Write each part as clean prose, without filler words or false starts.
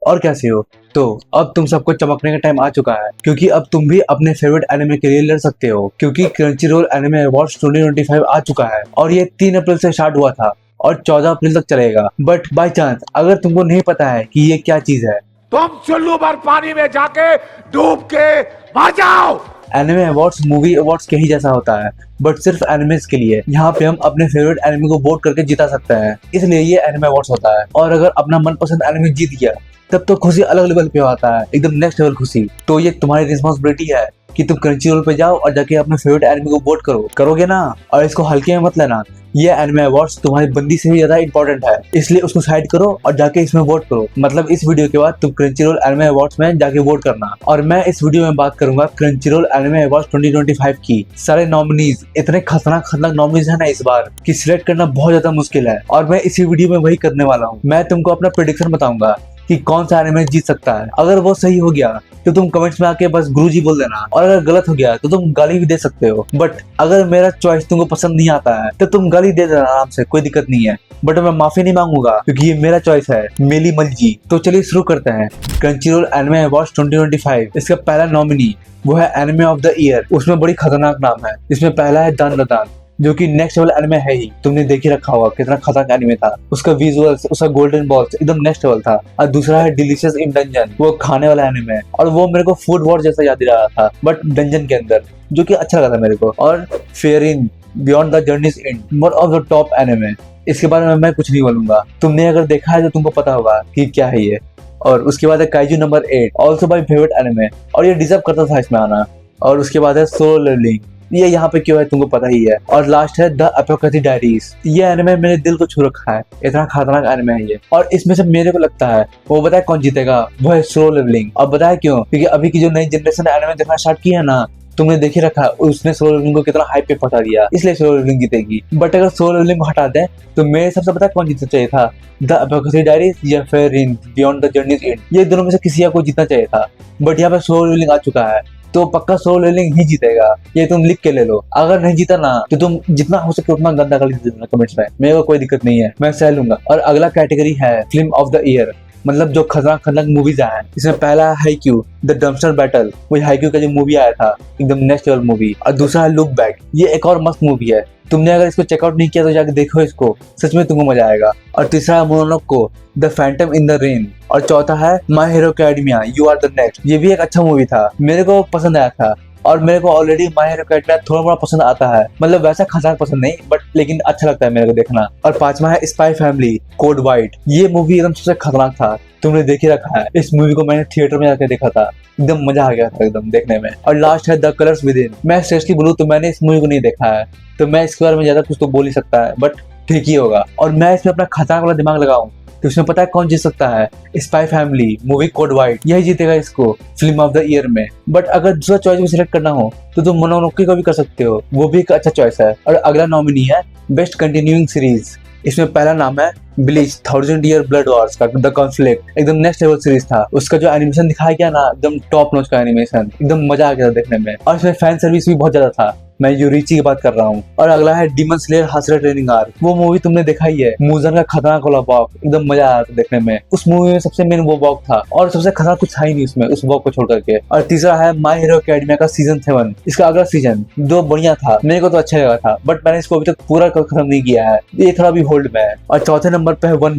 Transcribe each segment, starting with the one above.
और कैसे हो? तो अब तुम सबको चमकने का टाइम आ चुका है, क्योंकि अब तुम भी अपने फेवरेट एनिमे के लिए लड़ सकते हो, क्योंकि क्रंचीरोल एनिमे अवार्ड्स 2025 आ चुका है और ये 3 अप्रैल से स्टार्ट हुआ था और 14 अप्रैल तक चलेगा। बट बाय चांस अगर तुमको नहीं पता है कि ये क्या चीज है, तुम चुल्लू भर पानी में जाके डूब के मर जाओ। एनिमे अवार्ड्स मूवी अवार्ड्स के ही जैसा होता है, बट सिर्फ एनिमेस के लिए। यहाँ पे हम अपने फेवरेट एनिमे को वोट करके जिता सकते हैं, इसलिए ये एनिमे अवार्ड्स होता है। और अगर अपना मनपसंद एनिमे जीत गया तब तो खुशी अलग लेवल पे आता है, एकदम नेक्स्ट लेवल खुशी। तो ये तुम्हारी रिस्पॉन्सिबिलिटी है कि तुम क्रंचीरोल पे जाओ और जाके अपने फेवरेट एनिमे को वोट करो। करोगे ना? और इसको हल्के में मत लेना, ये एनिमे अवार्ड्स तुम्हारी बंदी से भी ज्यादा इंपॉर्टेंट है, इसलिए उसको साइड करो और जाके इसमें वोट करो। मतलब इस वीडियो के बाद तुम क्रंचीरोल एनिमे अवार्ड्स में जाके वोट करना। और मैं इस वीडियो में बात करूंगा क्रंचीरोल एनिमे अवार्ड्स 2025 की। सारे नॉमिनीज इतने खतरनाक नॉमिनीज है ना इस बार कि सिलेक्ट करना बहुत ज्यादा मुश्किल है, और मैं इसी वीडियो में वही करने वाला हूँ। मैं तुमको अपना प्रेडिक्शन बताऊंगा कि कौन सा एनिमे जीत सकता है। अगर वो सही हो गया तो तुम कमेंट्स में आके बस गुरुजी बोल देना, और अगर गलत हो गया तो तुम गाली भी दे सकते हो। बट अगर मेरा चॉइस तुमको पसंद नहीं आता है तो तुम गाली दे देना आराम से, कोई दिक्कत नहीं है। बट मैं माफी नहीं मांगूंगा क्योंकि ये मेरा चॉइस है, मेली मलजी। तो चलिए शुरू करते हैं। क्रंचीरोल एनिमे अवार्ड्स 2025, इसका पहला नॉमिनी वो है एनिमे ऑफ द ईयर। उसमें बड़ी खतरनाक नाम है। इसमें पहला है दान दान, जो कि नेक्स्ट लेवल एनिमे है ही। तुमने देख ही रखा होगा कितना खतरनाक एनिमे था। उसका विजुअल्स, उसका गोल्डन बॉल्स एकदम नेक्स्ट लेवल था। और दूसरा है डिलीशियस इन डंजन, वो खाने वाला एनिमे है, और वो मेरे को फूड वॉर जैसा याद दिला रहा था बट डंजन के अंदर, जो कि अच्छा लगा था मेरे को। और Frieren beyond the journey's end, one of the top anime. इसके बारे में मैं कुछ नहीं बोलूंगा, तुमने अगर देखा है तो तुमको पता होगा कि क्या है ये। और उसके बाद है kaiju number 8, also my favourite anime, और ये डिजर्व करता था इसमें आना। और उसके बाद है सोलो लेवलिंग, ये यहाँ पे क्यों है तुमको पता ही है। और लास्ट है द अपोकैलिप्टिक डायरीज, ये एनिमे मेरे दिल को छू रखा है, इतना खतरनाक एनिमे है ये। और इसमें से मेरे को लगता है वो बताए कौन जीतेगा, वो है सोलो लेवलिंग। और बताए क्यों? क्योंकि अभी की जो नई जनरेशन एनिमे देखना स्टार्ट किया है ना, तुमने देख ही रखा, उसने सोलो लेवलिंग को कितना हाइप पे पहुंचा दिया, इसलिए सोलो लेवलिंग जीतेगी। बट अगर सोलो लेवलिंग को हटा दें तो मेरे हिसाब से पता है कौन जीतना चाहिए था, द अपोकैलिप्टिक डायरीज या फिर बियॉन्ड द जर्नीज एंड। ये दोनों में से किसी को जीतना चाहिए था, बट यहाँ पे सोलो लेवलिंग आ चुका है तो पक्का सोलो लेवलिंग ही जीतेगा। ये तुम लिख के ले लो। अगर नहीं जीता ना तो तुम जितना हो सके उतना गंदा गाली दे देना कमेंट्स में, मेरे को कोई दिक्कत नहीं है, मैं सह लूंगा। और अगला कैटेगरी है फिल्म ऑफ द ईयर, मतलब जो खतरनाक मूवीज आए हैं। इसमें पहला है हाईक्यू द डम्पस्टर बैटल, वही हाईक्यू का जो मूवी आया था, एकदम नेक्स्ट लेवल मूवी। और दूसरा है लुक बैक, ये एक और मस्त मूवी है, तुमने अगर इसको चेकआउट नहीं किया तो जाके देखो इसको, सच में तुमको मजा आएगा। और तीसरा है Mononoke the phantom in the rain. और चौथा है my hero academia you are the next, ये भी एक अच्छा मूवी था, मेरे को पसंद आया था। और मेरे को ऑलरेडी माय हीरो एकेडमिया थोड़ा बड़ा पसंद आता है, मतलब वैसा खतरनाक पसंद नहीं, बट लेकिन अच्छा लगता है मेरे को देखना। और पांचवा है स्पाई फैमिली कोड व्हाइट, ये मूवी एकदम सबसे खतरनाक था, तुमने देख ही रखा है। इस मूवी को मैंने थिएटर में जाकर देखा था, एकदम मजा आ गया था एकदम देखने में। और लास्ट है द कलर्स विद इन। मैं सीरियसली बोलूं तो मैंने इस मूवी को नहीं देखा है, तो मैं इसके बारे में ज्यादा कुछ तो बोल ही सकता है, बट ठीक ही होगा। और मैं इसमें अपना खतरनाक वाला दिमाग लगाऊं तो उसमें पता है कौन जीत सकता है, spy family movie code white, यही जीतेगा इसको फिल्म ऑफ द ईयर में। बट अगर दूसरा चॉइस भी सिलेक्ट करना हो तो तुम मोनोनोके को भी कर सकते हो, वो भी एक अच्छा चॉइस है। और अगला नॉमिनी है बेस्ट कंटिन्यूइंग सीरीज। इसमें पहला नाम है ब्लीच 1000 ईयर ब्लड वॉर्स का द कॉन्फ्लिक्ट, एकदम नेक्स्ट लेवल सीरीज था। उसका जो एनिमेशन दिखाया गया ना, एकदम टॉप नॉच का एनिमेशन, एकदम मजा आ गया था देखने में। और इसमें फैन सर्विस भी बहुत ज्यादा था, मैं यूरिची की बात कर रहा हूँ। और अगला है डीमन स्लेयर हासरा ट्रेनिंग आर्क, वो मूवी तुमने देखा ही है, मूजन का खतरनाक वाला वॉक, एकदम मजा आया था देखने में। उस मूवी में सबसे मेन वो वॉक था, और सबसे खतरनाक कुछ था ही नहीं उसमें, उस वॉक को छोड़ करके। और तीसरा है माय हीरो एकेडमिया का सीजन 7, इसका अगला सीजन दो बढ़िया था, मेरे को तो अच्छा लगा था, बट मैंने इसको अभी तक पूरा खत्म नहीं किया है, ये थोड़ा भी होल्ड में है। और चौथे नंबर पे है वन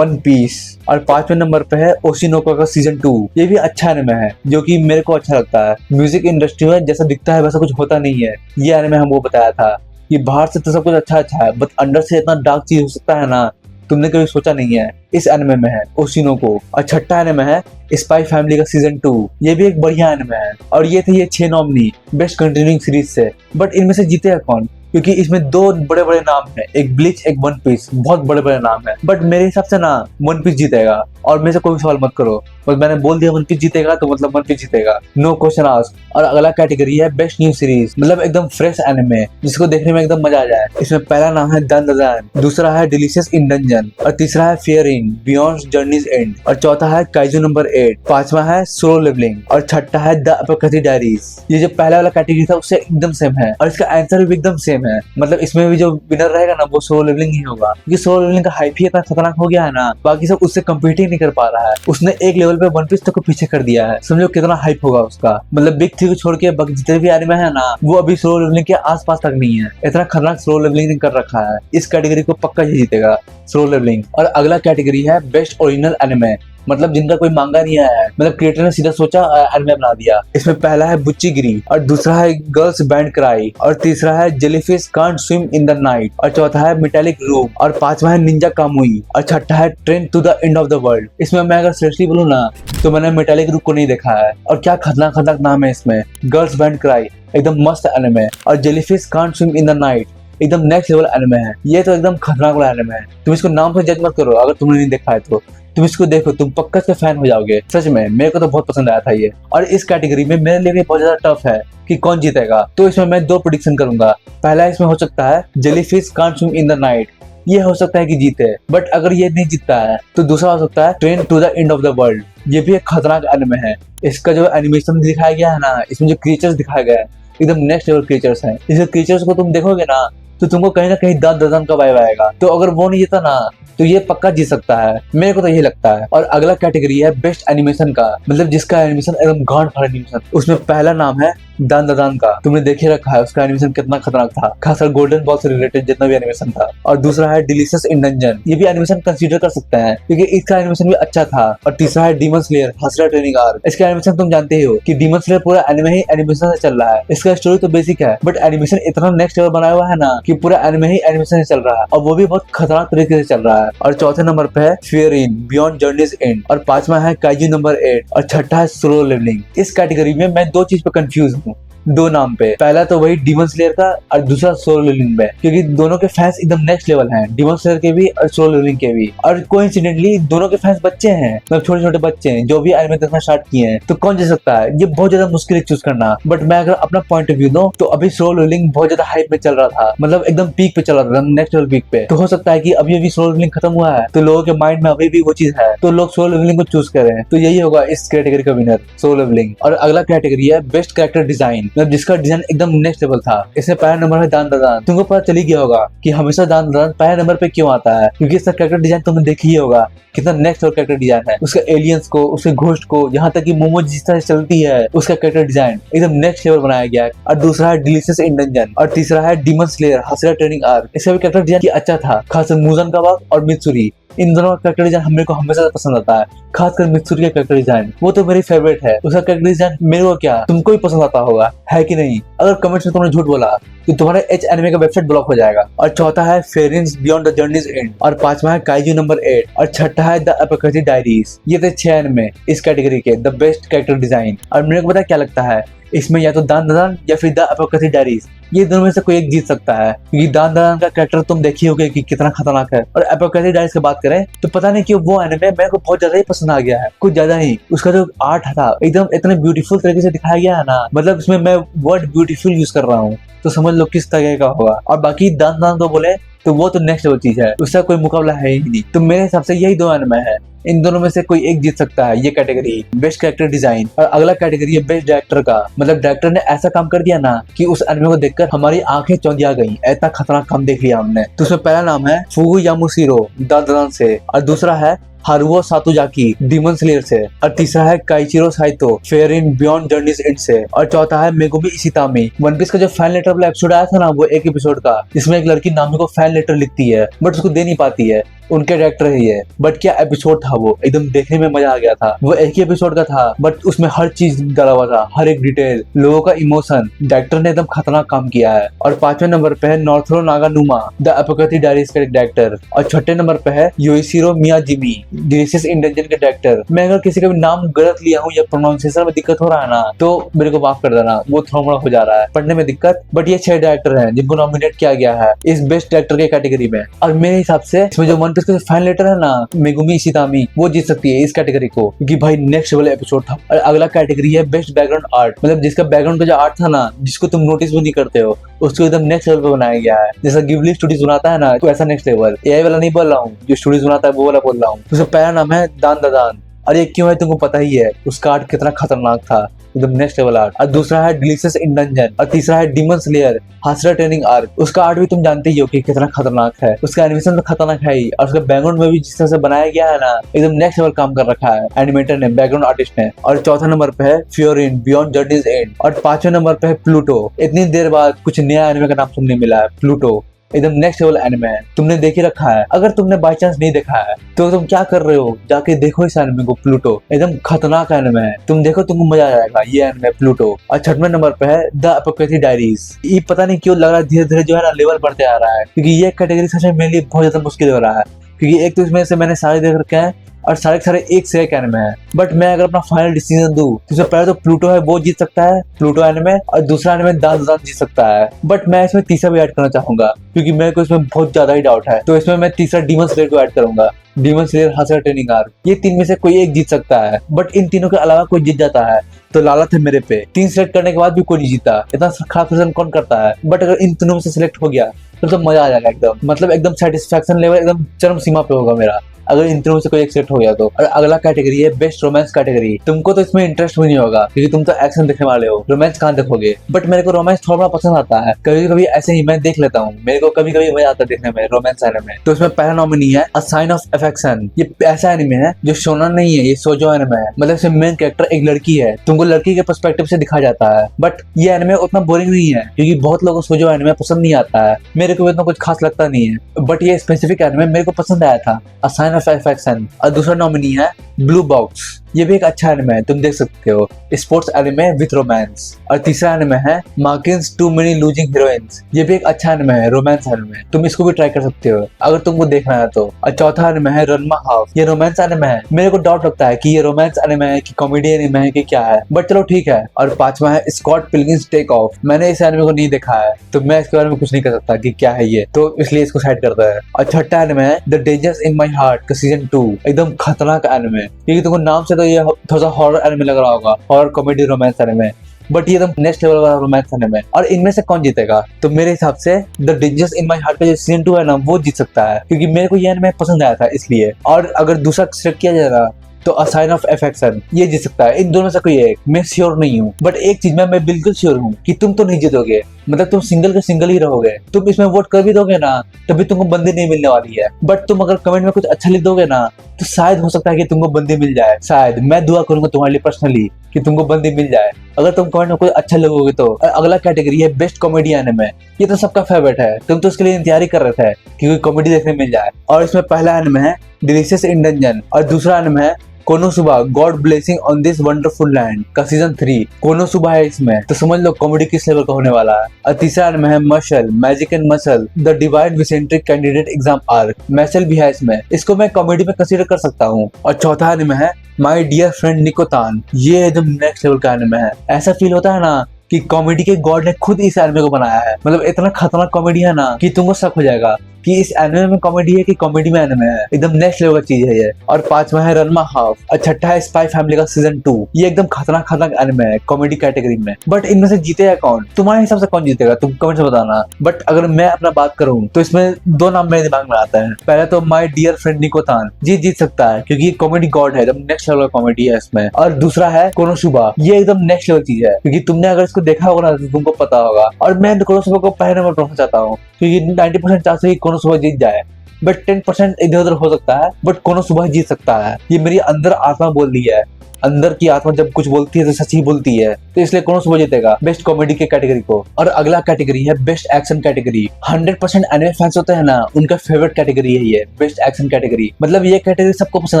पीस। और पांचवें नंबर पे है ओशिनोको का सीजन 2, ये भी अच्छा एनिमे है, जो कि मेरे को अच्छा लगता है। म्यूजिक इंडस्ट्री में जैसा दिखता है वैसा कुछ होता नहीं है, ये एनिमे हमको बताया था कि बाहर से तो सब कुछ अच्छा है, बट अंदर से इतना डार्क चीज हो सकता है ना, तुमने कभी सोचा नहीं है। इस एनिमे में है ओशिनोको। और छठा एनिमे है स्पाई फैमिली का सीजन 2, ये भी एक बढ़िया एनिमे है। और ये थे ये 6 नॉमिनी बेस्ट कंटिन्यूइंग सीरीज से। बट इनमें से जीतेगा कौन? क्योंकि इसमें दो बड़े बड़े नाम है, एक ब्लीच एक वन पीस, बहुत बड़े बड़े नाम है। बट मेरे हिसाब से ना वन पीस जीतेगा, और मेरे से कोई सवाल मत करो, बस मैंने बोल दिया वन पीस जीतेगा तो मतलब वन पीस जीतेगा, नो क्वेश्चन आस्क। और अगला कैटेगरी है बेस्ट न्यू सीरीज, मतलब एकदम फ्रेश एनिमे जिसको देखने में एकदम मजा आ जाए। इसमें पहला नाम है दन दन, दूसरा है डिलीशियस इन डंजन, और तीसरा है फेयरिन बियॉन्ड जर्नीज एंड, और चौथा है काइजू नंबर 8, पांचवा है सोलो लेवलिंग, और छठा है द अपोकैलिप्टिक डायरीज। ये जो पहला वाला कैटेगरी था उससे एकदम सेम है, और इसका आंसर भी एकदम सेम गेम है। मतलब इसमें भी जो विनर रहेगा ना वो सोलो लेवलिंग ही होगा, क्योंकि सोलो लेवलिंग का हाइप ही इतना खतरनाक हो गया है ना, बाकी सब उससे कम्पीट ही नहीं कर पा रहा है। उसने एक लेवल पे वन पीस तक को पीछे कर दिया है। समझो कितना हाइप होगा उसका। मतलब बिग 3 को छोड़ के बाकी जितने भी एनिमे है ना वो अभी सोलो लेवलिंग के आसपास तक नहीं है। इतना खतरनाक सोलो लेवलिंग कर रखा है। इस कैटेगरी को पक्का ही जीतेगा सोलो लेवलिंग। और अगला कैटेगरी है बेस्ट ओरिजिनल एनिमे, मतलब जिनका कोई मांगा नहीं आया है, मतलब क्रिएटर ने सीधा सोचा एनिमे बना दिया। इसमें पहला है बुच्चीगिरी, और दूसरा है गर्ल्स बैंड क्राई, और तीसरा है jellyfish can't swim in the night, और चौथा है मेटालिक रूम, और पांचवा है निंजा कामुई, और छठा है train to the end of the world. इसमें मैं अगर सीरियसली बोलूं ना तो मैंने मेटालिक रूम को नहीं देखा है, और क्या खतरनाक खतरनाक नाम है इसमें। गर्ल्स बैंड क्राई एकदम मस्त एनिमे, और jellyfish can't swim in the night एकदम नेक्स्ट लेवल एनिमे है। ये तो एकदम खतरनाक वाला एनिमे है। तुम इसको नाम से जज मत करो, अगर तुमने नहीं देखा है तो तुम इसको देखो, तुम पक्का इसके फैन हो जाओगे। सच में मेरे को तो बहुत पसंद आया था ये। और इस कैटेगरी में मेरे लिए भी बहुत ज्यादा टफ है कि कौन जीतेगा, तो इसमें मैं 2 प्रेडिक्शन करूंगा। पहला इसमें हो सकता है jellyfish can't swim in the night, ये हो सकता है कि जीते, बट अगर ये नहीं जीतता है तो दूसरा हो सकता है train to the end of the world. ये भी एक खतरनाक एनिमे है। इसका जो एनिमेशन दिखाया गया है ना, इसमें जो क्रिएचर्स दिखाया गया है एकदम नेक्स्ट लेवल क्रिएचर्स हैं। इस क्रिएचर्स को तुम देखोगे ना तो तुमको कहीं ना कहीं दांत दर्दन का वाइब आएगा। तो अगर वो नहीं जीता ना तो ये पक्का जीत सकता है, मेरे को तो यही लगता है। और अगला कैटेगरी है बेस्ट एनिमेशन का, मतलब जिसका एनिमेशन एकदम गांड फाड़ एनिमेशन। उसमें पहला नाम है दान दान का। तुमने देखे रखा है उसका एनिमेशन कितना खतरनाक था, खासकर गोल्डन बॉल से रिलेटेड जितना भी एनिमेशन था। और दूसरा है डिलीशियस इन डंजन, ये भी एनिमेशन कंसीडर कर सकते हैं क्योंकि इसका एनिमेशन भी अच्छा था। और तीसरा है डीमन स्लेयर हसरा ट्रेनिंग आर्क। इसका एनिमेशन तुम जानते ही हो कि डीमन स्लेयर पूरा एनिमे ही एनिमेशन से चल रहा है। इसका स्टोरी तो बेसिक है बट एनिमेशन इतना नेक्स्ट लेवल बनाया हुआ है ना कि पूरा एनिमे ही एनिमेशन से चल रहा है, और वो भी बहुत खतरनाक तरीके से चल रहा है। और चौथे नंबर पे है fear in beyond journey's and, और पांचवा है काइजू नंबर 8, और छठा है सोलो लेवलिंग। इस कैटेगरी में मैं 2 चीज पे कंफ्यूज हूँ, 2 नाम पे। पहला तो वही डीमन स्लेयर का, और दूसरा सोलो लेवलिंग में, क्योंकि दोनों के फैंस एकदम नेक्स्ट लेवल हैं, डीमन स्लेयर के भी और सोलो लेवलिंग के भी। और कोइंसिडेंटली दोनों के फैंस बच्चे हैं, मतलब छोटे छोटे बच्चे हैं जो भी एनिमे देखना स्टार्ट किए हैं। तो कौन जीत सकता है, ये बहुत ज्यादा मुश्किल है चूज करना। बट मैं अगर अपना पॉइंट ऑफ व्यू दूं तो अभी सोलो लेवलिंग बहुत ज्यादा हाइप में चल रहा था, मतलब एकदम पीक पे चल रहा था, नेक्स्ट लेवल पीक पे। तो हो सकता है कि अभी अभी सोलो लेवलिंग खत्म हुआ है तो लोगों के माइंड में अभी भी वो चीज है, तो लोग सोलो लेवलिंग को चूज करें। तो यही होगा इस कैटेगरी का विनर, सोलो लेवलिंग। और अगला कैटेगरी है बेस्ट कैरेक्टर डिजाइन, मतलब जिसका डिजाइन एकदम नेक्स्ट लेवल था। इसमें पहला नंबर है दान दान। तुमको पता चली गया होगा कि हमेशा दान दान पहले नंबर पे क्यों आता है, क्योंकि इसका कैरेक्टर डिजाइन तुमने देखी ही होगा कितना नेक्स्ट लेवल कैरेक्टर डिजाइन है। उसका एलियंस को, उसके घोस्ट को, यहाँ तक कि मोमो जिस तरह से चलती है उसका कैरेक्टर डिजाइन एकदम नेक्स्ट लेवल बनाया गया है। और दूसरा है डिलीशियस इन डंजन, और तीसरा है डीमन स्लेयर हसरा ट्रेनिंग आर्क। इसका भी कैरेक्टर डिजाइन अच्छा था, खासकर मुजन का और मित्सुरी, इन दोनों का कैरेक्टर डिजाइन मेरे को हमेशा पसंद आता है। खासकर मित्सुरी का कैरेक्टर डिजाइन वो तो मेरी फेवरेट है। उसका कैरेक्टर डिजाइन मेरे को क्या तुमको भी पसंद आता होगा, है कि नहीं? अगर कमेंट्स में तुमने झूठ बोला तो तुम्हारे एच एनिमे का वेबसाइट ब्लॉक हो जाएगा। और चौथा है फेरिंस बियॉन्ड द जर्नीज एंड, और पांचवा है काइजू नंबर 8, और छठा है द एपोकैलिप्टिक डायरीज। ये थे 6 एनिमे इस कैटेगरी के द बेस्ट कैरेक्टर डिजाइन। और मेरे को पता क्या लगता है, इसमें या तो दान दान या फिर द एपोकैलिप्टिक डायरीज, ये दोनों में से कोई एक जीत सकता है, क्योंकि दान दान का कैरेक्टर तुम देखी होगे कि कितना खतरनाक है। और एपोकैलिप्टिक डायरीज की बात करें तो पता नहीं क्यों वो एनिमे मेरे को बहुत ज्यादा ही पसंद आ गया है, कुछ ज्यादा ही। उसका जो आर्ट था एकदम इतने ब्यूटीफुल तरीके से दिखाया गया है ना, मतलब इसमें मैं वर्ड ब्यूटीफुल यूज कर रहा हूँ, तो समझ लो किस तरह का होगा। और बाकी दान दान तो बोले तो वो तो नेक्स्ट लेवल चीज है, उसका कोई मुकाबला है ही नहीं। तो मेरे हिसाब से यही 2 एनिमे है, इन दोनों में से कोई एक जीत सकता है ये कैटेगरी बेस्ट कैरेक्टर डिजाइन। और अगला कैटेगरी है बेस्ट डायरेक्टर का, मतलब डायरेक्टर ने ऐसा काम कर दिया ना कि उस एनिमे को देखकर हमारी आंखें चौंधिया गई, ऐसा खतरनाक काम देख लिया हमने। तो उसमें पहला नाम है फुगु यामुशिरो दान से, और दूसरा है हारुओ सातोजाकी डीमन स्लेयर से, और तीसरा है Kaichiro Saito Frieren beyond journey's end से, और चौथा है मेगुमी इशितामी। वन पीस का जो फैन लेटर वाला एपिसोड आया था ना, वो एक एपिसोड का जिसमें एक लड़की नामी को फैन लेटर लिखती है बट उसको दे नहीं पाती है, उनके डायरेक्टर ही है। बट क्या एपिसोड था वो, एकदम देखने में मजा आ गया था। वो एक ही एपिसोड का था बट उसमें हर चीज डाला हुआ था, हर एक डिटेल, लोगों का इमोशन, डायरेक्टर ने एकदम खतरनाक काम किया है। और 5वें नंबर पे है नोर्थरो नागानुमा द एपोकैलिप्टिक डायरीज का डायरेक्टर, और 6ठे नंबर पे है योइशिरो मियाजिमी डिलीशियस इन डंजन के डायरेक्टर। मैं अगर किसी का भी नाम गलत लिया हूँ या प्रोनाउंसिएशन में दिक्कत हो रहा है ना तो मेरे को माफ कर देना, वो थोड़ा मोड़ा हो जा रहा है पढ़ने में दिक्कत। बट ये 6 डायरेक्टर हैं जिनको नॉमिनेट किया गया है इस बेस्ट डायरेक्टर के कैटेगरी में। और मेरे हिसाब से इसमें जो वन पीस का फैन लेटर है ना मेगुमी इशितामी, वो जीत सकती है इस कैटेगरी को, क्योंकि भाई नेक्स्ट लेवल एपिसोड था। और अगला कैटेगरी है बेस्ट बैकग्राउंड आर्ट, मतलब जिसका बैकग्राउंड का जो आर्ट था ना, जिसको तुम नोटिस भी नहीं करते हो, उसको एकदम नेक्स्ट लेवल पे बनाया गया है। जैसा गिबली स्टूडियोज बनाता है ना, तो ऐसा नेक्स्ट लेवल। एआई वाला नहीं बोल रहा हूँ, जो स्टूडियोज बनाता है वो वाला बोल रहा हूँ। तो पहला नाम है दान दान, और ये क्यों है तुमको पता ही है, उसका आर्ट कितना खतरनाक था, एकदम नेक्स्ट लेवल आर्ट। और दूसरा है डिलीशियस इन डंजन, और तीसरा है डीमन स्लेयर हासरा ट्रेनिंग आर्क। उसका आर्ट भी तुम जानते ही हो कि कितना खतरनाक है, उसका एनिमेशन तो खतरनाक है ही, और उसका बैकग्राउंड में भी जिस तरह से बनाया गया है ना, एकदम नेक्स्ट लेवल काम कर रखा है एनिमेटर ने, बैकग्राउंड आर्टिस्ट ने। और चौथा नंबर पे है फ्योरिन बियॉन्ड जर्नीज एंड, और पांचवें नंबर पे है प्लूटो। इतनी देर बाद कुछ नया एनिमे का नाम सुनने मिला है, प्लूटो। एकदम नेक्स्ट लेवल एनिमे है, तुमने देख ही रखा है। अगर तुमने बाय चांस नहीं देखा है तो तुम क्या कर रहे हो, जाके देखो इस एनिमे को, प्लूटो। एकदम खतरनाक एनिमे है, तुम देखो तुमको मजा आ जाएगा ये एनिमे प्लूटो। और छठवें नंबर पे है द एपोक्रेसी डायरीज। ये पता नहीं क्यों लग रहा है धीरे धीरे जो है ना लेवल बढ़ते आ रहा है, क्योंकि ये कैटेगरी सच में मेरे लिए बहुत ज्यादा मुश्किल हो रहा है, क्योंकि एक तो इसमें से मैंने सारे देख रखे हैं और सारे के सारे एक से एक एनिमे है। बट मैं अगर अपना फाइनल डिसीजन दूं तो सबसे पहले तो प्लूटो है, वो जीत सकता है, प्लूटो एनिमे। और दूसरा एनिमे दान जीत सकता है। बट मैं इसमें तीसरा भी ऐड करना चाहूंगा, क्योंकि मेरे को इसमें बहुत ज्यादा ही डाउट है, तो इसमें मैं तीसरा डीमन स्लेयर को ऐड करूंगा, डीमन स्लेयर हासरा ट्रेनिंग आर्क। ये तीन में से कोई एक जीत सकता है, बट इन तीनों के अलावा कोई जीत जाता है तो लालच है मेरे पे। 3 सिलेक्ट करने के बाद भी कोई नहीं जीता, इतना खराब सीजन कौन करता है। बट अगर इन तीनों में से सिलेक्ट हो गया तो मजा आ जाएगा एकदम, मतलब एकदम सेटिस्फैक्शन लेवल एकदम चरम सीमा पे होगा मेरा, अगर इन तीनों से कोई एक सेट हो गया तो। और अगला कैटेगरी है बेस्ट रोमांस कैटेगरी। तुमको तो इसमें इंटरेस्ट भी नहीं होगा, क्योंकि तुम तो एक्शन देखने वाले हो, रोमांस कहाँ देखोगे। बट मेरे को रोमांस थोड़ा पसंद आता है, कभी कभी ऐसे ही मैं देख लेता हूँ, मेरे को कभी कभी मजा आता है देखने में रोमांस एनिमे। तो इसमें पहला नॉमिनी है अ साइन ऑफ अफेक्शन। ये ऐसा एनिमे है जो शोनन नहीं है, ये सोजो एनिमे है। मतलब इसमें मेन कैरेक्टर एक लड़की है, तुमको लड़की के पर्सपेक्टिव से दिखाया जाता है। बट ये एनिमे उतना बोरिंग नहीं है, क्योंकि बहुत लोगों को सोजो एनिमे पसंद नहीं आता है, मेरे को इतना कुछ खास लगता नहीं है। बट ये स्पेसिफिक एनिमे मेरे को पसंद आया था, अ साइन ऑफ अफेक्शन। और दूसरा नॉमिनी है ब्लू बॉक्स। ये भी एक अच्छा एनिमे है, तुम देख सकते हो, स्पोर्ट्स एनिमे विद रोमांस। और तीसरा एनिमे है मार्किंस टू मेनी लूजिंग हीरोइंस। ये भी एक अच्छा एनिमे है, रोमांस एनिमे, तुम इसको भी ट्राई कर सकते हो अगर तुमको देखना है तो। और चौथा एनिमे है रनमा हाफ। ये रोमांस एनिमे है, मेरे को डाउट लगता है कि ये रोमांस एनिमे है कि कॉमेडी एनिमे है कि क्या है, बट चलो ठीक है। और पांचवा है स्कॉट पिल्किंस टेक ऑफ। मैंने इस एनिमे को नहीं देखा है, तो मैं इसके बारे में कुछ नहीं कर सकता कि क्या है ये, तो इसलिए इसको साइड करता है। और छठा एनिमे है the dangers in my heart का सीजन 2। एकदम खतरनाक एनिमे, क्योंकि तुमको नाम से तो ये थोड़ा सा हॉरर एनिमे लग रहा होगा, horror comedy romance anime, but ये एकदम नेक्स्ट लेवल वाला रोमांस एनिमे। और इनमें से कौन जीतेगा, तो मेरे हिसाब से the dangers in my heart का जो सीजन 2 है ना, वो जीत सकता है, क्योंकि मेरे को ये एनिमे पसंद आया था इसलिए। और अगर दूसरा सिलेक्ट किया जाएगा तो अ साइन ऑफ अफेक्शन ये जीत सकता है। इन दोनों में से कोई एक, मैं श्योर नहीं हूँ, बट एक चीज में मैं बिल्कुल श्योर हूँ कि तुम तो नहीं जीतोगे, मतलब तुम सिंगल के सिंगल ही रहोगे। तुम इसमें वोट कर भी दोगे ना, तभी तुमको बंदी नहीं मिलने वाली है। बट तुम अगर कमेंट में कुछ अच्छा लिख दोगे ना, तो शायद हो सकता है कि तुमको बंदी मिल जाए। शायद मैं दुआ करूंगा तुम्हारे लिए पर्सनली कि तुमको बंदी मिल जाए, अगर तुम कमेंट में कुछ अच्छा लिखोगे तो। अगला कैटेगरी है बेस्ट कॉमेडी एनिमे। ये तो सबका फेवरेट है, तुम तो इसके लिए इंतजार कर रहे थे कि कोई कॉमेडी देखने मिल जाए। और इसमें पहला एनिमे है डिलीशियस इन डंजन, और दूसरा एनिमे है Konosuba God blessing on this wonderful land का सीजन 3। कोनोसुबा है इसमें, तो समझ लो कॉमेडी किस लेवल का होने वाला है। और तीसरा एनिमे है Mashle magic and muscle the divine visionary candidate exam arc. Mashle भी है इसमें, इसको मैं कॉमेडी में कंसीडर कर सकता हूँ। और चौथा एनिमे है माय डियर फ्रेंड निकोतान। ये एकदम नेक्स्ट लेवल का एनिमे है, ऐसा फील होता है ना कि कॉमेडी के गॉड ने खुद इस एनिमे को बनाया है। मतलब इतना खतरनाक कॉमेडी है ना कि तुमको शक हो जाएगा कि इस एनिमे में कॉमेडी है कि कॉमेडी में एनिमे है, एकदम नेक्स्ट लेवल की चीज है ये। और पांचवा है रनमा हाफ, और छठा है स्पाई फैमिली का सीजन 2। ये एकदम खतरनाक एनिमे है कॉमेडी कैटेगरी में। बट इनमें से जीतेगा कौन, तुम्हारे हिसाब से कौन जीतेगा, तुम कमेंट से बताना। बट अगर मैं अपना बात करूं तो इसमें दो नाम मेरे दिमाग में आता है। पहला तो माय डियर फ्रेंड निकोतान, ये जीत सकता है क्योंकि कॉमेडी गॉड है, एकदम नेक्स्ट लेवल कॉमेडी है इसमें। और दूसरा है कोनोसुबा, ये एकदम नेक्स्ट लेवल चीज है, क्योंकि तुमने अगर इसको देखा होगा ना तो तुमको पता होगा। और मैं कोनोसुबा को पहले नंबर पर रखना चाहता हूँ, क्योंकि 90% चांस है कि कोनोसुबा जीत जाए, बट 10% इधर उधर हो सकता है, बट कोनोसुबा जीत सकता है। ये मेरी अंदर आत्मा बोल रही है, अंदर की आत्मा जब कुछ बोलती है तो सच ही बोलती है, तो इसलिए कोनोसुबा जीतेगा बेस्ट कॉमेडी के कैटेगरी को। और अगला कैटेगरी है best action category. 100% anime fans होते हैं ना, उनका फेवरेट कैटेगरी है ये बेस्ट एक्शन कैटेगरी। मतलब ये कैटेगरी सबको पसंद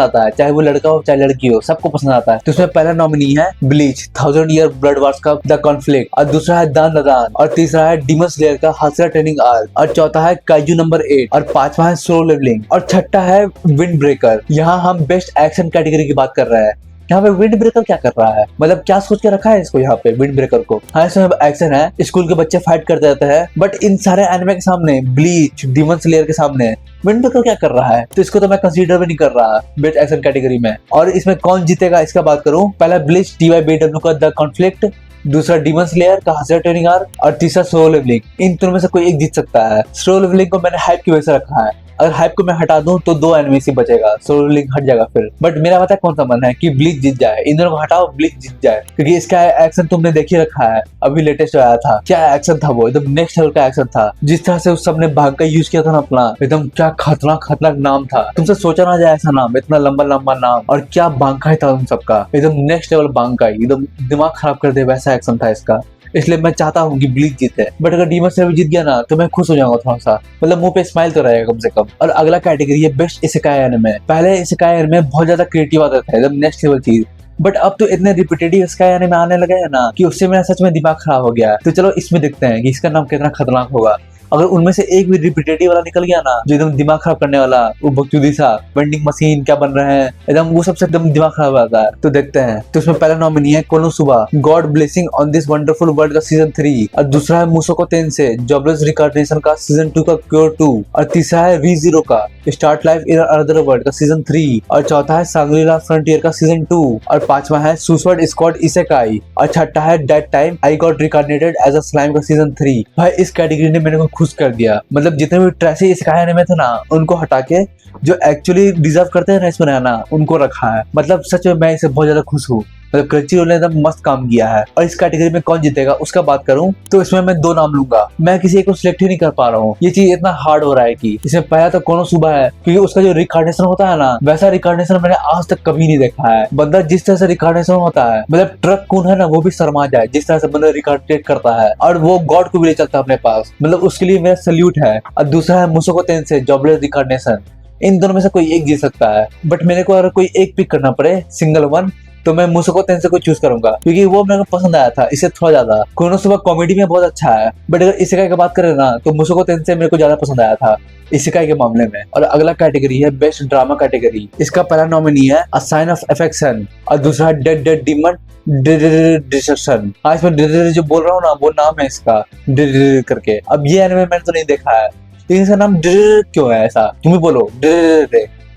आता है, चाहे वो लड़का हो चाहे लड़की हो, सबको पसंद आता है। तो उसमें पहला नॉमिनी है ब्लीच 1000 ईयर ब्लड वार्स का द कॉन्फ्लिक्ट, और दूसरा है दान दान, और तीसरा है डीमन स्लेयर का हासरा ट्रेनिंग आर्क, और चौथा है काइजू नंबर 8, और पांचवा है सोलो लेवलिंग, और छठा है विंड ब्रेकर। यहाँ हम बेस्ट एक्शन कैटेगरी की बात कर रहे हैं। यहाँ पे विंड ब्रेकर क्या कर रहा है, मतलब क्या सोच के रखा है इसको यहाँ पे विंड ब्रेकर को। हाँ इसमें एक्शन है, स्कूल के बच्चे फाइट करते रहते हैं, बट इन सारे एनिमे के सामने, ब्लीच, डीमन स्लेयर के सामने विंड ब्रेकर क्या कर रहा है, तो इसको तो मैं कंसीडर भी नहीं कर रहा बेस्ट एक्शन कैटेगरी में। और इसमें कौन जीतेगा इसका बात करूं, पहला ब्लीच TYBW का द कॉन्फ्लिक्ट, दूसरा डीमन स्लेयर का हासरा ट्रेनिंग आर्क, और तीसरा सोलो लेवलिंग। इन तीनों में से कोई एक जीत सकता है। सोलो लेवलिंग को मैंने हाइप की वजह से रखा है, अगर हाइप को मैं हटा दूं तो 2 एनिमेस ही बचेगा, सोलो लिंक हट जाएगा फिर। बट मेरा पता है कौन सा मन है कि ब्लीच जीत जाए, इन दोनों को हटाओ, ब्लीच जीत जाए, क्योंकि इसका एक्शन तुमने देख ही रखा है, अभी लेटेस्ट आया था। क्या एक्शन था वो, एकदम नेक्स्ट लेवल का एक्शन था। जिस तरह से उस सबने भाग का यूज किया था ना अपना, एकदम क्या खतरनाक नाम था, तुमसे सोचा ना जाए ऐसा नाम, इतना लंबा नाम, और क्या बांका था उन सबका, एकदम नेक्स्ट लेवल बांका, एकदम दिमाग खराब कर दे वैसा एक्शन था इसका। इसलिए मैं चाहता हूँ कि ब्लीच जीते, बट अगर डीमन स्लेयर जीत गया ना तो मैं खुश हो जाऊंगा थोड़ा सा, मतलब मुंह पे स्माइल तो रहेगा कम से कम। और अगला कैटेगरी है बेस्ट इसेकाई एनिमे। पहले इसेकाई एनिमे बहुत ज्यादा क्रिएटिव आता था, एकदम नेक्स्ट लेवल चीज, बट अब तो इतने रिपीटेटिव इसेकाई एनिमे आने लगे हैं ना कि उससे मेरा सच में दिमाग खराब हो गया। तो चलो इसमें देखते हैं कि इसका नाम कितना खतरनाक होगा। अगर उनमें से एक भी रिपीटेटिव वाला निकल गया ना, जो एकदम दिमाग खराब करने वाला, वो बकचोदी सा वेंडिंग मशीन क्या बन रहे हैं, एकदम वो सबसे एकदम दिमाग खराब आता है। तो देखते हैं। तो इसमें पहला नॉमिनी है Konosuba God blessing on this wonderful world का सीजन 3, और दूसरा है मुसोको तेंसेई जॉबलेस रिकार्डिनेशन का सीजन 2 का क्योर 2, और तीसरा है रीजीरो का start life in another world का सीजन 3, और चौथा है सांग्री-ला फ्रंटियर का सीजन 2, और पांचवा है सुसाइड स्क्वाड इसेकाई, और छठा है that time I got reincarnated as a slime का सीजन 3। भाई इस कैटेगरी ने मेरे को खुश कर दिया, मतलब जितने भी ट्रैशी इसेकाई एनिमे थे ना उनको हटा के जो एक्चुअली डिजर्व करते हैं ना इसमें रहना, उनको रखा है। मतलब सच में मैं इसे बहुत ज्यादा खुश हूँ, मतलब क्रंचीरोल ने एकदम मस्त काम किया है। और इस कैटेगरी में कौन जीतेगा उसका बात करूं तो इसमें मैं 2 नाम लूंगा, मैं किसी एक को सिलेक्ट ही नहीं कर पा रहा हूँ। ये चीज इतना हार्ड हो रहा है कि इसमें पहला तो कोनोसुबा है, क्योंकि उसका जो रिकार्डिनेशन होता है ना वैसा रिकार्डिनेशन मैंने आज तक कभी नहीं देखा है। बंदा जिस तरह से रिकार्डिनेशन होता है, मतलब ट्रक कौन है ना वो भी शर्मा जाए जिस तरह से बंदा रिकार्डिनेट करता है, और वो गॉड को भी ले चलता है अपने पास, मतलब उसके लिए मेरा सल्यूट है। और दूसरा है मुसोको तेंसेई जॉबलेस रिकार्डिनेशन। इन दोनों में से कोई एक जीत सकता है, बट मेरे को अगर कोई एक पिक करना पड़े सिंगल वन तो मैं मुसोको तेंसेई को चूज करूंगा, क्योंकि वो मेरे को पसंद आया था इससे थोड़ा ज्यादा। कोनोसुबा कॉमेडी में बहुत अच्छा है, बट अगर इसेकाई की बात करें ना तो मुसोको तेंसेई मेरे को ज्यादा पसंद आया था इसेकाई के मामले में। और अगला कैटेगरी है बेस्ट ड्रामा कैटेगरी। इसका पहला नॉमिनी है अ साइन ऑफ अफेक्शन, और दूसरा है डेड डेड डीमन डिस्ट्रक्शन। हाँ इसमें जो बोल रहा हूँ ना वो नाम है इसका करके। अब ये एनिमे मैंने तो नहीं देखा है, लेकिन इसका नाम क्यों है ऐसा, तुम ही बोलो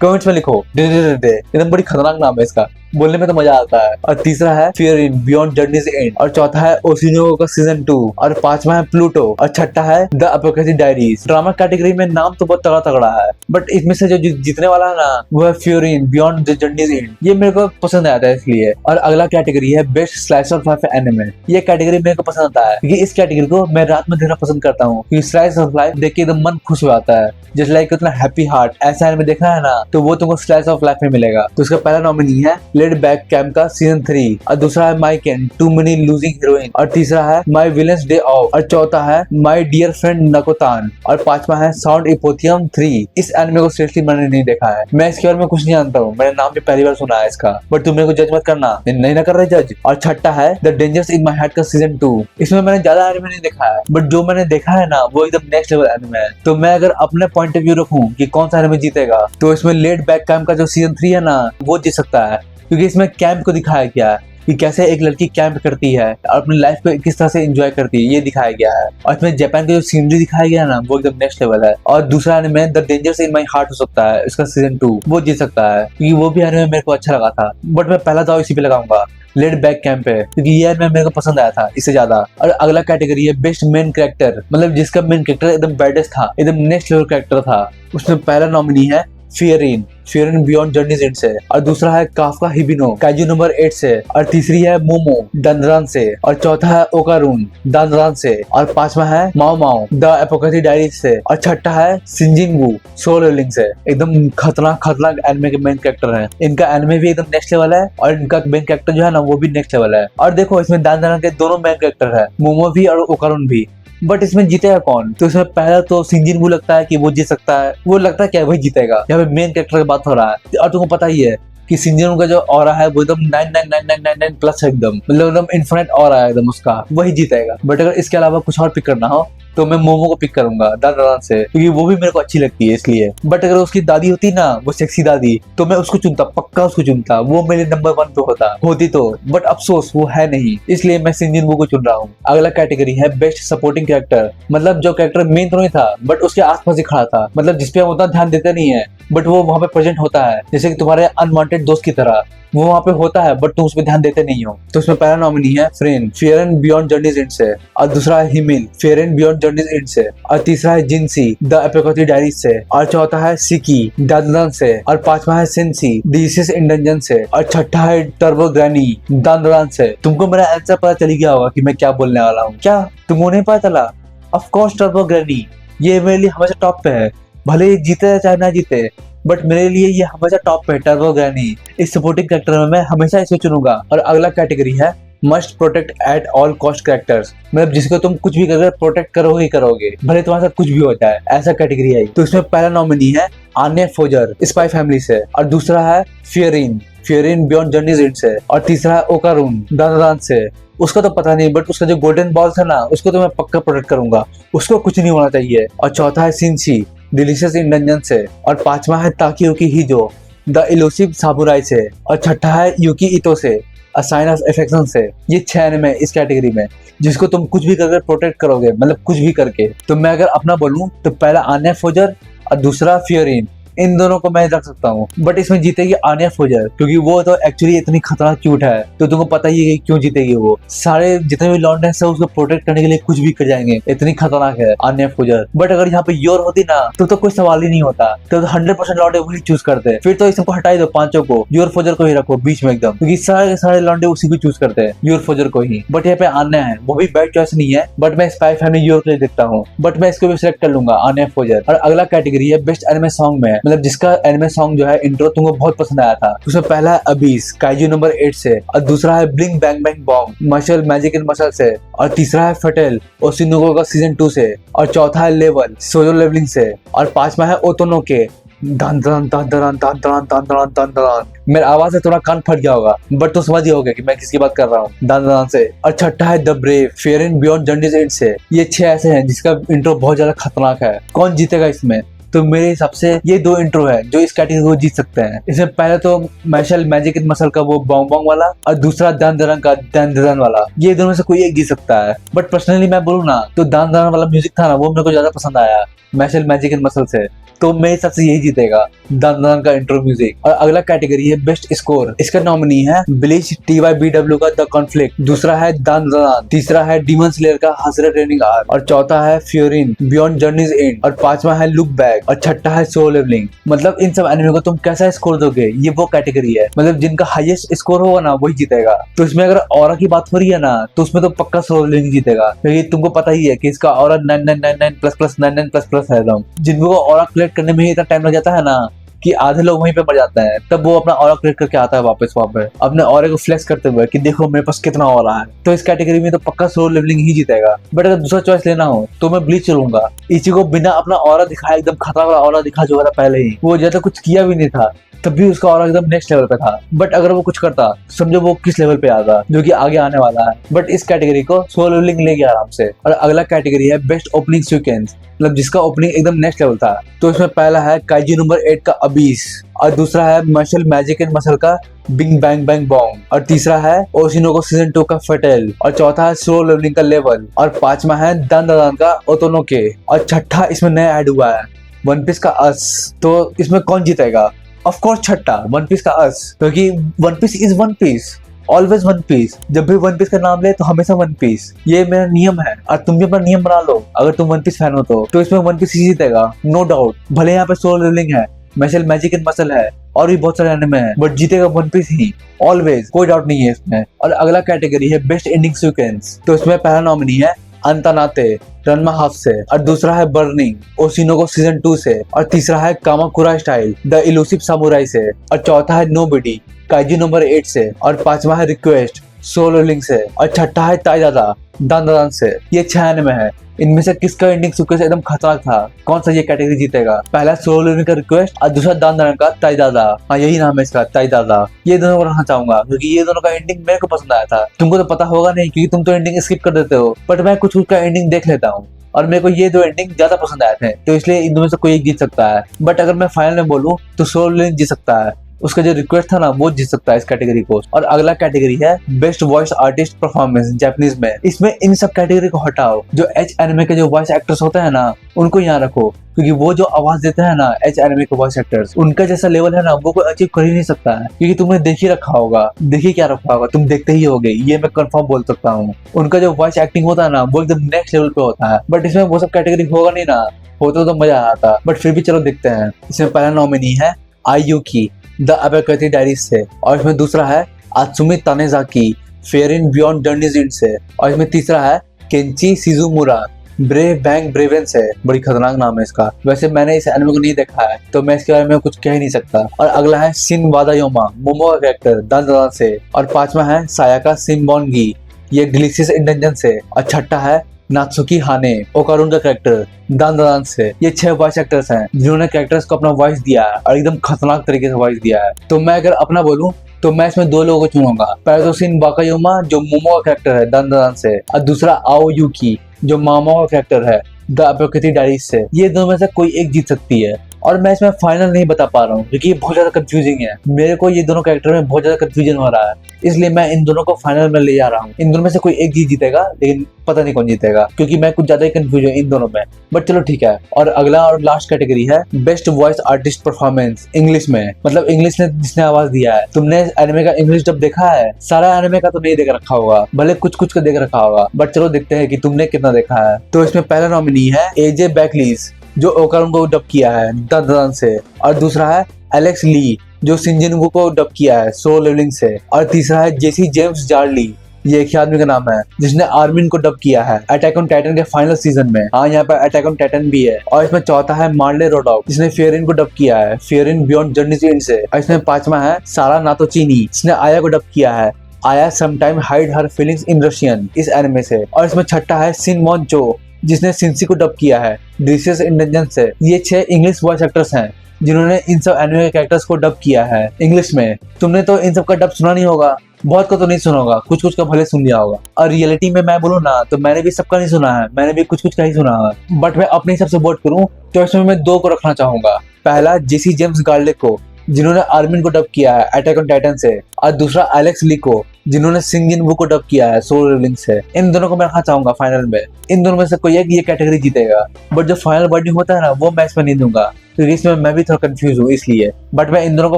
कमेंट्स में लिखो। एकदम बड़ी खतरनाक नाम है इसका, बोलने में तो मजा आता है। और तीसरा है fear in beyond journey's and, और चौथा है ओशिनो का सीजन 2, और पांचवा है प्लूटो, और छठा है the apocalyptic diaries. Drama category में नाम तो बहुत तगड़ा है, बट इसमें से जो जीतने वाला है ना वो है fear in beyond journey's and. ये मेरे को पसंद आता है इसलिए। और अगला कैटेगरी है best slice of life anime. ये कैटेगरी मेरे को पसंद आता है क्योंकि इस कैटेगरी को मैं रात में देखना पसंद करता हूँ, क्योंकि स्लाइस ऑफ लाइफ देख के एकदम मन खुश हो जाता है, जैसे लाइक उतना हैप्पी हार्ट ऐसा एनिमे देखना है ना तो वो तुमको स्लाइस ऑफ लाइफ में मिलेगा। तो उसका पहला नॉमिनी है लेड बैक कैंप का सीजन 3, और दूसरा है Makeine too many losing heroine, और तीसरा है माई विलेंस डे ऑफ, और चौथा है माई डियर फ्रेंड नकोतान, और पांचवा है साउंड इपोथियम 3। इस एनिमे को सीरियसली मैंने नहीं देखा है, मैं इसके बारे में कुछ नहीं जानता हूँ, मैंने नाम भी पहली बार सुना है इसका, बट तुम मेरे को जज मत करना, नहीं ना कर रहे जज। और छठा है the dangers in my heart का सीजन 2। इसमें मैंने ज्यादा एनिमे नहीं देखा है, बट जो मैंने देखा है ना वो एकदम नेक्स्ट लेवल एनिमे है। तो मैं अगर अपने पॉइंट ऑफ व्यू रखूं कि कौन सा एनिमे जीतेगा तो इसमें लेड बैक कैंप का जो सीजन 3 है ना वो जीत सकता है, क्योंकि इसमें कैंप को दिखाया गया है कि कैसे एक लड़की कैंप करती है और अपनी लाइफ को किस तरह से एंजॉय करती है, ये दिखाया गया है। और इसमें जापान का जो सीनरी दिखाया गया है ना वो एकदम नेक्स्ट लेवल है। और दूसरा anime the dangers in my heart हो सकता है, इसका सीजन 2 वो जीत सकता है, क्योंकि वो भी एनिमे मेरे को अच्छा लगा था, बट मैं पहला दाव इसी पे लगाऊंगा लेड बैक कैंप पे, क्योंकि ये एनिमे मेरे को पसंद आया था इससे ज्यादा। और अगला कैटेगरी है बेस्ट मेन कैरेक्टर, मतलब जिसका मेन कैरेक्टर एकदम बेडेस्ट था, एकदम नेक्स्ट लेवल कैरेक्टर था। उसमें पहला नॉमिनी है फियर इन बियॉन्ड जर्नीज एंड से, और दूसरा है काफका हिबिनो काइजू नंबर 8 से, और तीसरी है मोमो डंडरान से, और चौथा है ओकारून डंडरान से, और पांचवा है माओ माओ द एपोकैलिप्टिक डायरीज से, और छठा है शिनजिनवू सोलो लेवलिंग से। एकदम खतरनाक एनिमे के मेन कैरेक्टर हैं। इनका एनिमे भी एकदम नेक्स्ट लेवल है, और इनका मेन कैरेक्टर जो है ना वो भी नेक्स्ट लेवल है। और देखो इसमें डंडरान के दोनों मेन कैरेक्टर है, मोमो भी और ओकारून भी, बट इसमें जीतेगा कौन? तो इसमें पहला तो शिनजिनवू लगता है कि वो जीत सकता है, वो लगता है क्या वही जीतेगा, यहाँ पे मेन कैरेक्टर की बात हो रहा है। और तुमको पता ही है कि शिनजिनवू का जो ऑरा है वो एकदम 99999 प्लस है, एकदम मतलब एकदम इन्फिनिट ऑरा है एकदम उसका, वही जीतेगा। बट अगर इसके अलावा कुछ और पिक करना हो तो मैं मोमो को पिक करूंगा डंडरान से, क्योंकि वो भी मेरे को अच्छी लगती है इसलिए। बट अगर उसकी दादी होती ना वो सेक्सी दादी तो मैं उसको चुनता, पक्का उसको चुनता, वो मेरे नंबर 1 पे होती तो, बट अफसोस वो है नहीं, इसलिए मैं शिनजिनवू को चुन रहा हूँ। अगला कैटेगरी है बेस्ट सपोर्टिंग कैरेक्टर, मतलब जो कैरेक्टर मेन तो नहीं था बट उसके आसपास ही खड़ा था, मतलब जिसपे हम उतना ध्यान देते नहीं है बट वो वहाँ पे प्रेजेंट होता है, जैसे कि तुम्हारे अनवांटेड दोस्त की तरह वो वहाँ पे होता है, बट तुम उस पर ध्यान देते नहीं हो। तो उसमें पहला नॉमिनी है Frieren, fear and beyond journey's end से, और दूसरा है Himmel, fear and beyond journey's end से, और तीसरा है जिनसी, द एपोकैलिप्टिक डायरीज से, और चौथा है सिकी, दादलन से, और पांचवा है सेंसी, डिसीज इन डंजन से, और छठा है टर्बो ग्रैनी, दादलन से। तुमको मेरा आंसर पता चली गया होगा कि मैं क्या बोलने वाला हूँ। क्या तुमको नहीं पता चला? ऑफ कोर्स टर्बो ग्रैनी, ये मेरे लिए हमेशा टॉप पे है, भले ही जीते चाहे ना जीते, बट मेरे लिए ये हमेशा टॉप पे है, टर्बो ग्रैनी। इस सपोर्टिंग कैरेक्टर में मैं हमेशा इसे चुनूंगा। और अगला कैटेगरी है must protect at all cost characters, मतलब जिसको तुम कुछ भी करके प्रोटेक्ट करोगे ही करोगे, भले तुम्हारे साथ कुछ भी होता है, ऐसा कैटेगरी है। तो इसमें पहला नॉमिनी है आन्या फोजर, स्पाई फैमिली से, और दूसरा है फियरिन, फियरिन बियॉन्ड जर्नीज एंड से, और तीसरा है ओकारून, दादादान से। उसका तो पता नहीं, बट उसका जो गोल्डन बॉल था ना, उसको तो मैं पक्का प्रोटेक्ट करूंगा, उसको कुछ नहीं होना चाहिए। और चौथा है सिंसी, डिलीशियस इन डंजन से, और पांचवा है ताकीयुकी हिजो, द इलूसिव सामुराई से, और छठा है यूकी इतो से, अ साइन ऑफ अफेक्शन से। ये 6 एनिमे इस कैटेगरी में, जिसको तुम कुछ भी करके प्रोटेक्ट करोगे, मतलब कुछ भी करके। तो मैं अगर अपना बोलूं तो पहला आन्या फोजर और दूसरा फियरिन, इन दोनों को मैं रख सकता हूँ। बट इसमें जीतेगी आन्या फोजर, क्योंकि वो तो एक्चुअली इतनी खतरनाक क्यूट है, तो तुमको पता ही है कि क्यों जीतेगी वो। सारे जितने भी लॉन्डे हैं उसको प्रोटेक्ट करने के लिए कुछ भी कर जाएंगे, इतनी खतरनाक है आन्या फोजर। बट अगर यहाँ पे योर होती ना तो कोई सवाल ही नहीं होता, तो 100% लॉन्डे वही चूज करते। फिर तो इसको हटाई दो, पांचों को, योर फोजर को ही रखो बीच में एकदम, क्योंकि सारे लॉन्डे उसी को चूज करते हैं, योर फोजर को ही। बट यहाँ पे आन्या है, वो भी बैड चॉइस नहीं है, बट मैं स्पाई फैमिली योर के लिए देखता हूँ, बट मैं इसको भी सिलेक्ट कर लूंगा, आन्या फोजर। और अगला कैटेगरी है बेस्ट एनिमे सॉन्ग में, मतलब जिसका एनिमे सॉन्ग जो है इंट्रो तुमको बहुत पसंद आया था। उसमें पहला है अबीस, काइजू नंबर 8 से, और दूसरा है bling bang bang Bong, Mashal magic and muscle से, और तीसरा है फटेल, ओशिनोगो का सीजन 2 से, और चौथा है लेवल, सोलो लेवलिंग से, और पांचवा है ओतोनोके, दान दान दान दान दान दान दान दान दान दान। मेरी आवाज से थोड़ा कान फट गया होगा, बट तो समझ ही होगा कि मैं किसकी बात कर रहा हूँ, दान दान से। और छठा है the brave, fear and beyond journey's end से। ये 6 ऐसे हैं जिसका इंट्रो बहुत ज्यादा खतरनाक है। कौन जीतेगा इसमें? तो मेरे हिसाब से ये 2 इंट्रो है जो इस कैटेगरी को जीत सकते हैं। इसमें पहले तो मैशल मैजिक एंड मसल का वो बॉन्ग बॉन्ग वाला, और दूसरा दान दरंग का दान दरंग वाला। ये दोनों में से कोई एक जीत सकता है। बट पर्सनली मैं बोलूँ ना तो दान दरंग वाला म्यूजिक था ना, वो मेरे को ज्यादा पसंद आया मैशल मैजिक एंड मसल से, तो मेरे हिसाब से यही जीतेगा, दान दरंग का इंट्रो म्यूजिक। और अगला कैटेगरी है बेस्ट स्कोर। इसका नॉमिनी है ब्लीच TYBW का द कॉन्फ्लिक्ट, दूसरा है दान दरंग, तीसरा है डीमन स्लेयर का हसरा ट्रेनिंग आर्क, और चौथा है फ्योरिन बियॉन्ड जर्नीज एंड, और पांचवा है लुक बैक, और छठा है सोलो लेवलिंग। मतलब इन सब एनिमे को तुम कैसा स्कोर दोगे, ये वो कैटेगरी है, मतलब जिनका हाईएस्ट स्कोर होगा ना वही जीतेगा। तो इसमें अगर ऑरा की बात हो रही है ना, तो उसमें तो पक्का सोलो लेवलिंग जीतेगा, क्योंकि तुमको पता ही है कि इसका ऑरा 9999++99++ है एकदम। जिनको ऑरा कलेक्ट करने में ही इतना टाइम लग जाता है ना कि आधे लोग वहीं पे मर जाते हैं, तब वो अपना ऑरा कलेक्ट करके आता है वापस वहां पे अपने ऑरे को फ्लेक्स करते हुए कि देखो मेरे पास कितना ऑरा है। तो इस कैटेगरी में तो पक्का सोलो लेवलिंग ही जीतेगा। बट अगर दूसरा चॉइस लेना हो तो मैं ब्लीच चलूंगा। इचिगो बिना अपना ऑरा दिखाया, एकदम खतरा वाला ऑरा दिखा जो था पहले ही, वो ज्यादा कुछ किया भी नहीं था, तब भी उसका ऑरा एकदम नेक्स्ट लेवल पे था। बट अगर वो कुछ करता, समझो वो किस लेवल पे आता, जो कि आगे आने वाला है। बट इस कैटेगरी को सोलो लेवलिंग ले गया आराम से। और अगला कैटेगरी है बेस्ट ओपनिंग सीक्वेंस, मतलब जिसका ओपनिंग एकदम नेक्स्ट लेवल था। तो इसमें पहला है काइजू नंबर 8 का अबीस, और दूसरा है मशल मैजिक एंड मसल का बिंग बैंग बैंग बॉन्ग, और तीसरा है ओशिनोको सीजन 2 का फटेल, और चौथा है सोलो लेवलिंग का लेवल, और पांचवा है दान दान का ओतोनोके, और छठा इसमें नया ऐड हुआ है वन पीस का अस। तो इसमें कौन जीतेगा? ऑफ कोर्स छठा, वन पीस का अस, क्योंकि one piece is one piece, always one piece. जब भी वन पीस का नाम ले तो हमेशा वन पीस, ये मेरा नियम है, और तुम भी अपना नियम बना लो अगर तुम वन पीस फैन हो तो इसमें वन पीस ही जीतेगा, नो डाउट। भले यहाँ पे सोलो लेवलिंग है, मैशल मैजिक एंड मसल है, और भी बहुत सारे एनिमे हैं, बट जीतेगा वन पीस ही ऑलवेज, कोई डाउट नहीं है इसमें। और अगला कैटेगरी है बेस्ट एंडिंग सीक्वेंस। तो इसमें पहला नॉमिनी है अंतानाते रनमा हाफ से, और दूसरा है बर्निंग ओशिनोको सीजन 2 से, और तीसरा है Kamakura style the elusive samurai से, और चौथा है नोबडी काइजू नंबर 8 से, और पांचवा है रिक्वेस्ट सोलो लिंक से, और छठा है ताइदादा दान दान से। ये 6 एनिमे है। इनमें से किसका एंडिंग सीक्वेंस एकदम खतरनाक था? कौन सा ये कैटेगरी जीतेगा? पहला सोलो लेवलिंग का रिक्वेस्ट, और दूसरा दान दान का ताइदादा। हाँ यही नाम है इसका, ताइदादा। ये दोनों को रखना चाहूंगा क्योंकि ये दोनों का एंडिंग मेरे को पसंद आया था। तुमको तो पता होगा नहीं क्योंकि तुम तो एंडिंग स्किप कर देते हो, बट मैं कुछ का एंडिंग देख लेता हूँ, और मेरे को ये 2 एंडिंग ज्यादा पसंद आए थे, तो इसलिए इन दोनों में से कोई एक जीत सकता है। बट अगर मैं फाइनल में बोलूं तो सोलो लेवलिंग जीत सकता है, उसका जो रिक्वेस्ट था ना वो जीत सकता है इस कैटेगरी को। और अगला कैटेगरी है best voice artist performance Japanese में। इसमें इन सब कैटेगरी को हटाओ, जो एच एनिमे के जो वॉइस एक्टर्स होते हैं ना उनको यहाँ रखो, क्योंकि वो जो आवाज देते हैं ना एच एनिमे के वॉइस एक्टर्स, उनका जैसा लेवल है ना वो कोई अचीव कर ही नहीं सकता है, क्योंकि तुमने देख ही रखा होगा, देखिए क्या रखा होगा, तुम देखते ही होगे, ये मैं कंफर्म बोल सकता हूँ। उनका जो वॉइस एक्टिंग होता है ना वो एकदम नेक्स्ट लेवल पे होता है। बट इसमें वो सब कैटेगरी होगा नहीं ना, होता तो मजा आता, बट फिर भी चलो देखते हैं। इसमें पहला नॉमिनी है आयुकी द अबेकती डायरीज से, और इसमें दूसरा है आत्सुमी तानेजाकी फेयर इन बियॉन्ड जर्नीज इन से, और इसमें तीसरा है केंची शिजुमुरा ब्रेव बैंक ब्रेवेन से। बड़ी खतरनाक नाम है इसका। वैसे मैंने इस एनिमे को नहीं देखा है तो मैं इसके बारे में कुछ कह ही नहीं सकता। और अगला है शिन वादायोमा मोमो का कैरेक्टर दान से, और पांचवा है सायाका सिम्बोनगी ये ग्लिसिस इंडंजन से, और छठा है नात्सुकी हाने ओकारुन का कैरेक्टर दान से। ये 6 वॉइस एक्टर्स हैं जिन्होंने कैरेक्टर्स को अपना वॉइस दिया है और एकदम खतरनाक तरीके से वॉइस दिया है। तो मैं अगर अपना बोलूं तो मैं इसमें 2 लोगों को चुनूंगा। पहले तो शिन वाकायोमा जो मोमो का कैरेक्टर है दान से, और दूसरा आओ यूकी जो मामा का कैरेक्टर है द अबेकती डायरीज से। ये दोनों में से कोई एक जीत सकती है, और मैं इसमें फाइनल नहीं बता पा रहा हूँ क्योंकि ये बहुत ज्यादा कंफ्यूजिंग है। मेरे को ये दोनों कैरेक्टर में बहुत ज्यादा कंफ्यूजन हो रहा है, इसलिए मैं इन दोनों को फाइनल में ले जा रहा हूँ। इन दोनों में से कोई एक जीतेगा, लेकिन पता नहीं कौन जीतेगा क्योंकि मैं कुछ ज्यादा ही कंफ्यूज हूँ इन दोनों में। बट चलो ठीक है। और अगला और लास्ट कैटेगरी है best voice artist performance English में, मतलब इंग्लिश ने जिसने आवाज दिया है। तुमने एनिमे का इंग्लिश डब देखा है? सारा एनिमे का तो नहीं देख रखा होगा, भले कुछ कुछ का देख रखा होगा, बट चलो देखते हैं कि तुमने कितना देखा है। तो इसमें पहला नॉमिनी है एजे बैकलीज जो ओकारुन को डब किया है दान से, और दूसरा है एलेक्स ली जो शिनजिनगू को डब किया है सोलो लेवलिंग से, और तीसरा है जेसी जेम्स जार्ली ये एक ही आदमी का नाम है जिसने आर्मिन को डब किया है अटैक ऑन टाइटन के फाइनल सीजन में। हाँ, यहाँ पे अटैक ऑन टाइटन भी है। और इसमें चौथा है मार्ले रोडॉक जिसने फेयरिन को डब किया है फेयरिन बियॉन्ड जर्नीज इन से, और इसमें पांचवा है सारा नातोचीनी जिसने आया को डब किया है आया sometime hide her feelings in Russian इस एनिमे से, और इसमें छठा है सिन मॉन चो जिसने सिंसी को डब किया है ग्लिसिस इंडंजन से। ये 6 इंग्लिश वॉइस एक्टर्स हैं जिन्होंने इन सब एनिमे के कैरेक्टर्स को डब किया है इंग्लिश में। तुमने तो इन सब का डब सुना नहीं होगा, बहुत को तो नहीं सुना होगा, कुछ कुछ का भले सुन लिया होगा। और रियलिटी में मैं बोलूँ ना तो मैंने भी सबका नहीं सुना है, मैंने भी कुछ कुछ का ही सुना है। बट मैं अपने हिसाब से वोट करूँ तो इसमें मैं 2 को रखना चाहूंगा। पहला जेसी जेम्स गार्ले को जिन्होंने आर्मिन को डब किया है अटैक ऑन टाइटन से, और दूसरा एलेक्स ली को जिन्होंने शिनजिनगू को डब किया है सोलो लेवलिंग से। इन दोनों को मैं रखना चाहूंगा फाइनल में। इन दोनों में से कोई एक ये कैटेगरी जीतेगा, बट जो फाइनल वर्डिंग होता है ना वो मैं इसमें नहीं दूंगा क्योंकि इसमें मैं भी थोड़ा कंफ्यूज हूँ इसलिए। बट मैं इन दोनों को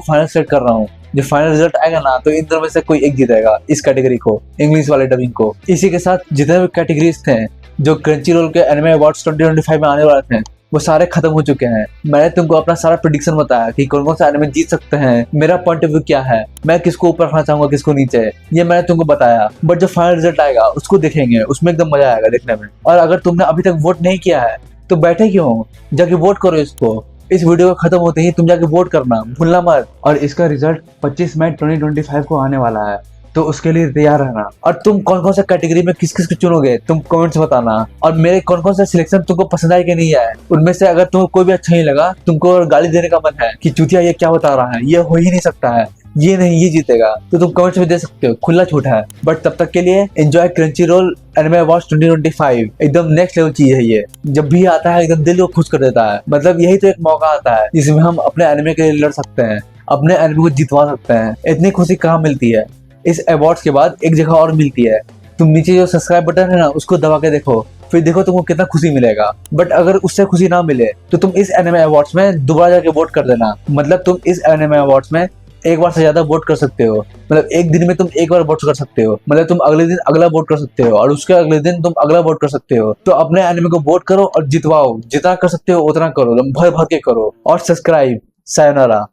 फाइनल सेट कर रहा हूँ, जो फाइनल रिजल्ट आएगा ना तो इन दोनों में से कोई एक जीतेगा इस कैटेगरी को, इंग्लिश वाले डबिंग को। इसी के साथ जितने भी कैटेगरीज थे जो क्रंचीरोल के एनिमे अवार्ड्स 2025 में आने वाले थे वो सारे खत्म हो चुके हैं। मैंने तुमको अपना सारा प्रेडिक्शन बताया कि कौन कौन से एनिमे जीत सकते हैं, मेरा पॉइंट ऑफ व्यू क्या है, मैं किसको ऊपर रखना चाहूंगा किसको नीचे, ये मैंने तुमको बताया। बट जो फाइनल रिजल्ट आएगा उसको देखेंगे, उसमें एकदम मजा आएगा देखने में। और अगर तुमने अभी तक वोट नहीं किया है तो बैठे क्यों, जाके वोट करो इसको। इस वीडियो का खत्म होते ही तुम जाके वोट करना भूलना मत। और इसका रिजल्ट 25 मई 2025 को आने वाला है, तो उसके लिए तैयार रहना। और तुम कौन कौन सा कैटेगरी में किस किस को चुनोगे तुम कमेंट्स बताना, और मेरे कौन कौन सा सिलेक्शन तुमको पसंद आए कि नहीं आए। उनमें से अगर तुमको कोई भी अच्छा नहीं लगा, तुमको गाली देने का मन है कि चूतिया ये क्या बता रहा है, ये हो ही नहीं सकता है, ये नहीं ये जीतेगा, तो तुम कमेंट्स में दे सकते हो, खुला छूट है। बट तब तक के लिए एंजॉय क्रंचीरोल एनिमे अवार्ड्स 2025। एकदम नेक्स्ट लेवल चीज है ये, जब भी आता है एकदम दिल को खुश कर देता है। मतलब यही तो एक मौका आता है जिसमें हम अपने एनिमे के लिए लड़ सकते हैं, अपने एनिमे को जितवा सकते हैं। इतनी खुशी कहाँ मिलती है, इस अवार्ड्स के बाद एक जगह और मिलती है। तुम नीचे जो सब्सक्राइब बटन है ना उसको दबा के देखो, फिर देखो तुमको कितना खुशी मिलेगा। बट अगर उससे खुशी ना मिले तो तुम इस एनिमे अवार्ड्स में दोबारा जाके वोट कर देना। मतलब तुम इस एनिमे अवार्ड्स में एक बार से ज्यादा वोट कर सकते हो, मतलब एक दिन में तुम एक बार वोट कर सकते हो, मतलब तुम अगले दिन अगला वोट कर सकते हो और उसके अगले दिन तुम अगला वोट कर सकते हो। तो अपने एनिमे को वोट करो और जितवाओ, जितना कर सकते हो उतना करो, भर भर के करो। और सब्सक्राइब। सायोनारा।